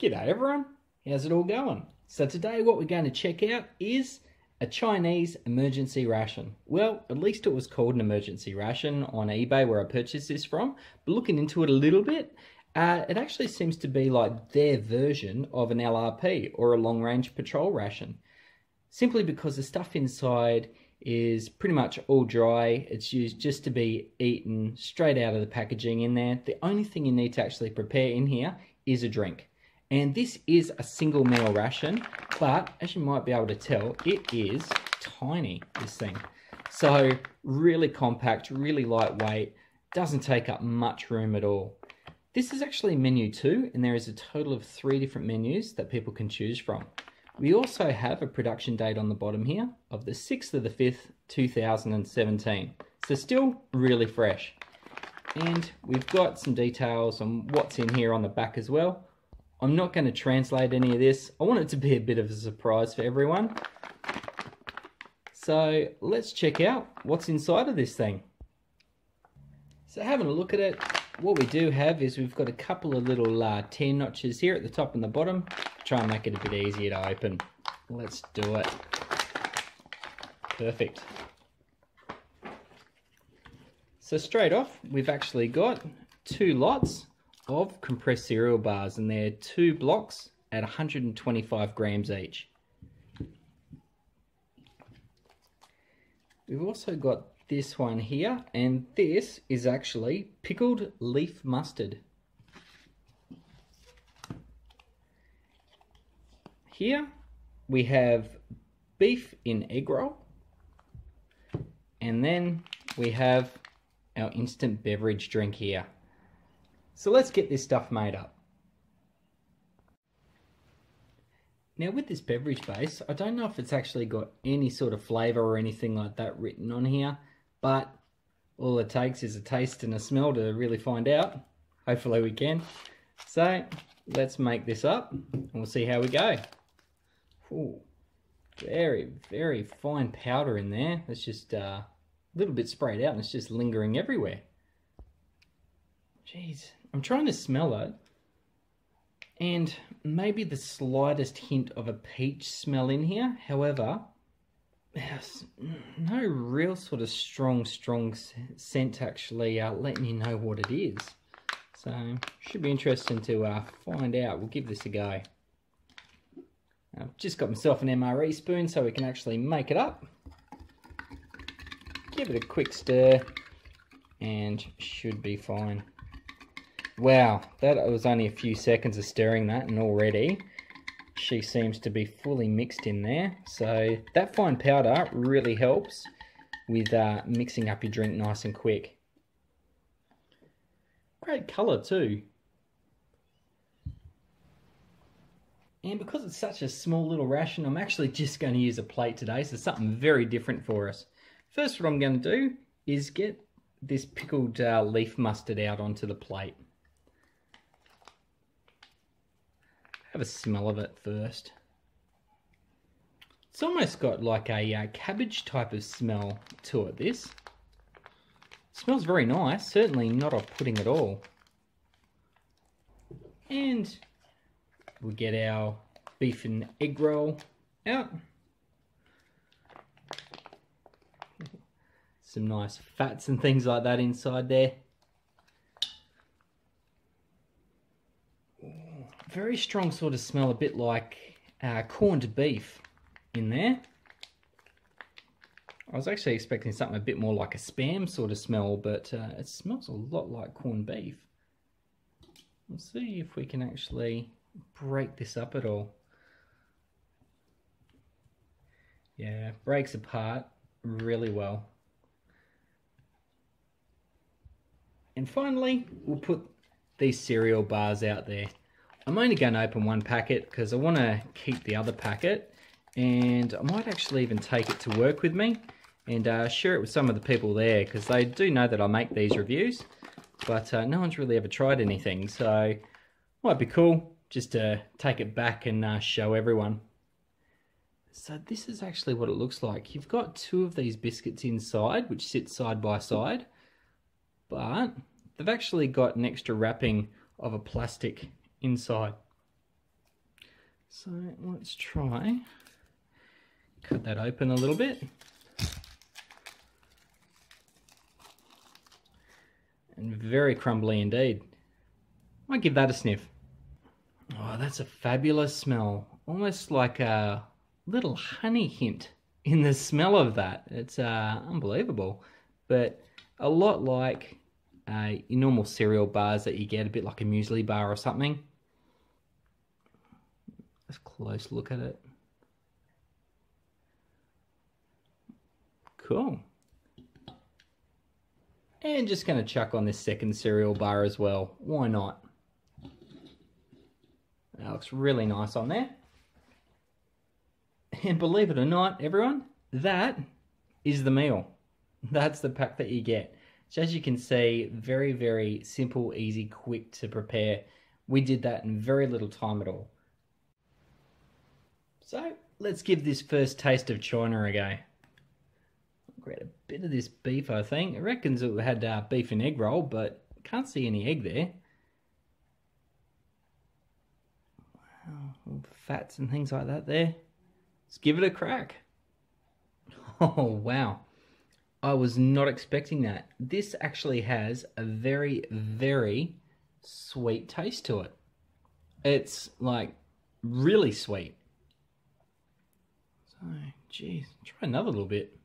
G'day everyone, how's it all going? So today what we're going to check out is a Chinese emergency ration. Well, at least it was called an emergency ration on eBay where I purchased this from. But looking into it a little bit, it actually seems to be like their version of an LRP or a long range patrol ration. Simply because the stuff inside is pretty much all dry. It's used just to be eaten straight out of the packaging in there. The only thing you need to actually prepare in here is a drink. And this is a single meal ration, but as you might be able to tell, it is tiny, this thing. So really compact, really lightweight, doesn't take up much room at all. This is actually menu 2, and there is a total of 3 different menus that people can choose from. We also have a production date on the bottom here of the 6th of the 5th, 2017. So still really fresh. And we've got some details on what's in here on the back as well. I'm not going to translate any of this. I want it to be a bit of a surprise for everyone. So let's check out what's inside of this thing. So having a look at it, what we do have is we've got a couple of little tear notches here at the top and the bottom. Try and make it a bit easier to open. Let's do it. Perfect. So straight off, we've actually got 2 lots of compressed cereal bars, and they're 2 blocks at 125 grams each. We've also got this one here, and this is actually pickled leaf mustard. Here we have beef in egg roll, and then we have our instant beverage drink here. So let's get this stuff made up. Now with this beverage base, I don't know if it's actually got any sort of flavour or anything like that written on here, but all it takes is a taste and a smell to really find out. Hopefully we can. So let's make this up and we'll see how we go. Ooh, very, very fine powder in there. It's just a little bit sprayed out and it's just lingering everywhere. Jeez. I'm trying to smell it, and maybe the slightest hint of a peach smell in here. However, there's no real sort of strong scent actually letting you know what it is. So, should be interesting to find out. We'll give this a go. I've just got myself an MRE spoon so we can actually make it up. Give it a quick stir, and should be fine. Wow, that was only a few seconds of stirring that, and already she seems to be fully mixed in there. So that fine powder really helps with mixing up your drink nice and quick. Great colour too. And because it's such a small little ration, I'm actually just going to use a plate today, so something very different for us. First, what I'm going to do is get this pickled leaf mustard out onto the plate. Have a smell of it first. It's almost got like a cabbage type of smell to it, this. It smells very nice, certainly not off-putting at all. And we'll get our beef and egg roll out. Some nice fats and things like that inside there. Very strong sort of smell, a bit like corned beef in there. I was actually expecting something a bit more like a Spam sort of smell, but it smells a lot like corned beef. Let's see if we can actually break this up at all. Yeah, breaks apart really well. And finally, we'll put these cereal bars out there. I'm only going to open one packet because I want to keep the other packet, and I might actually even take it to work with me and share it with some of the people there, because they do know that I make these reviews, but no one's really ever tried anything, so it might be cool just to take it back and show everyone. So this is actually what it looks like. You've got 2 of these biscuits inside, which sit side by side, but they've actually got an extra wrapping of a plastic inside. So let's try, cut that open a little bit. And very crumbly indeed. Might give that a sniff. Oh, that's a fabulous smell. Almost like a little honey hint in the smell of that. It's unbelievable. But a lot like your normal cereal bars that you get, a bit like a muesli bar or something. Let's close look at it. Cool. And just going to chuck on this second cereal bar as well. Why not? That looks really nice on there. And believe it or not, everyone, that is the meal. That's the pack that you get. So as you can see, very, very simple, easy, quick to prepare. We did that in very little time at all. So let's give this first taste of China a go. Grab a bit of this beef, I think. I reckons it had beef and egg roll, but can't see any egg there. Wow, all the fats and things like that there. Let's give it a crack. Oh, wow. I was not expecting that. This actually has a very, very sweet taste to it. It's like really sweet. So, geez, try another little bit.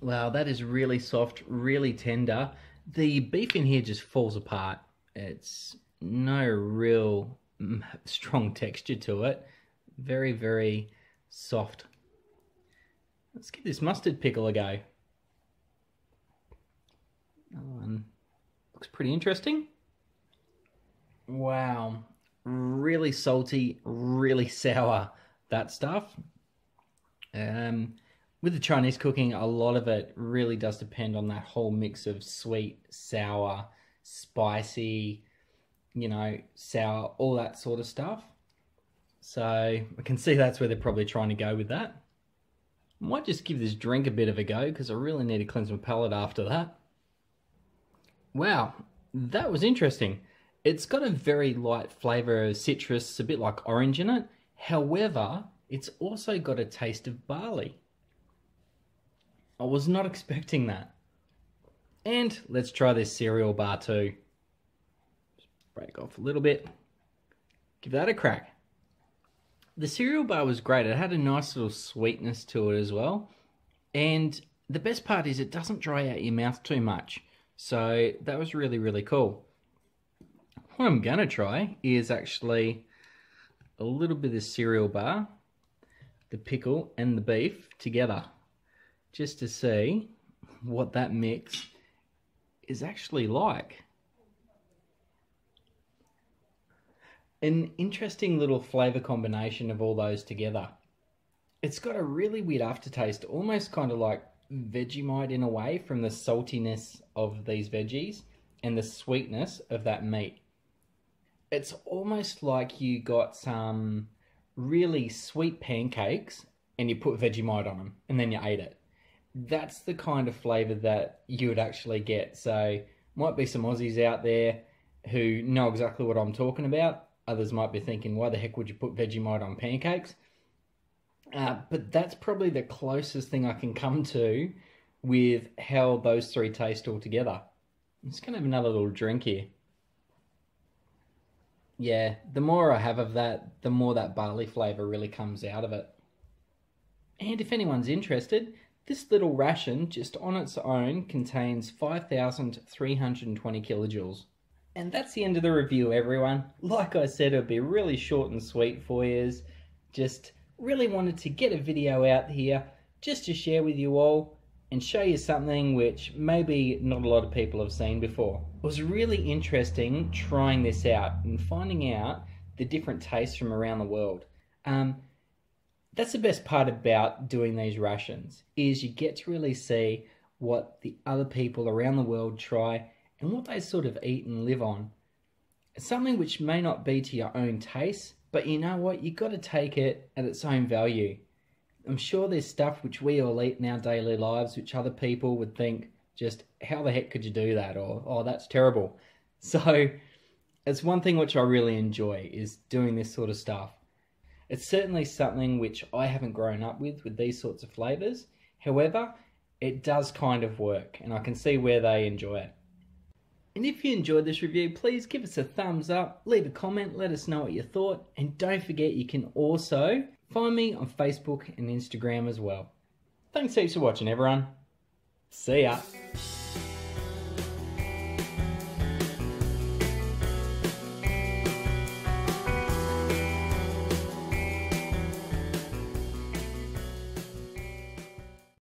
Wow, that is really soft, really tender. The beef in here just falls apart. It's no real strong texture to it. Very, very soft. Let's give this mustard pickle a go. Another one looks pretty interesting. Wow, really salty, really sour, that stuff. With the Chinese cooking, a lot of it really does depend on that whole mix of sweet, sour, spicy, you know, sour, all that sort of stuff. So I can see that's where they're probably trying to go with that. I might just give this drink a bit of a go because I really need to cleanse my palate after that. Wow, that was interesting. It's got a very light flavour of citrus, a bit like orange in it. However, it's also got a taste of barley. I was not expecting that. And let's try this cereal bar too. Just break off a little bit. Give that a crack. The cereal bar was great. It had a nice little sweetness to it as well. And the best part is it doesn't dry out your mouth too much. So that was really, really cool. What I'm going to try is actually a little bit of cereal bar, the pickle and the beef together, just to see what that mix is actually like. An interesting little flavour combination of all those together. It's got a really weird aftertaste, almost kind of like Vegemite in a way, from the saltiness of these veggies and the sweetness of that meat. It's almost like you got some really sweet pancakes and you put Vegemite on them and then you ate it. That's the kind of flavour that you would actually get. So might be some Aussies out there who know exactly what I'm talking about. Others might be thinking, why the heck would you put Vegemite on pancakes? But that's probably the closest thing I can come to with how those three taste all together. I'm just going to have another little drink here. Yeah, the more I have of that, the more that barley flavour really comes out of it. And if anyone's interested, this little ration, just on its own, contains 5,320 kilojoules. And that's the end of the review, everyone. Like I said, it'll be really short and sweet for you. Just really wanted to get a video out here just to share with you all and show you something which maybe not a lot of people have seen before. It was really interesting trying this out and finding out the different tastes from around the world. That's the best part about doing these rations, is you get to really see what the other people around the world try and what they sort of eat and live on. It's something which may not be to your own taste, but you know what? You've got to take it at its own value. I'm sure there's stuff which we all eat in our daily lives which other people would think, just how the heck could you do that? Or, oh, that's terrible. So it's one thing which I really enjoy, is doing this sort of stuff. It's certainly something which I haven't grown up with these sorts of flavours. However, it does kind of work, and I can see where they enjoy it. And if you enjoyed this review, please give us a thumbs up, leave a comment, let us know what you thought, and don't forget you can also find me on Facebook and Instagram as well. Thanks heaps for watching, everyone. See ya.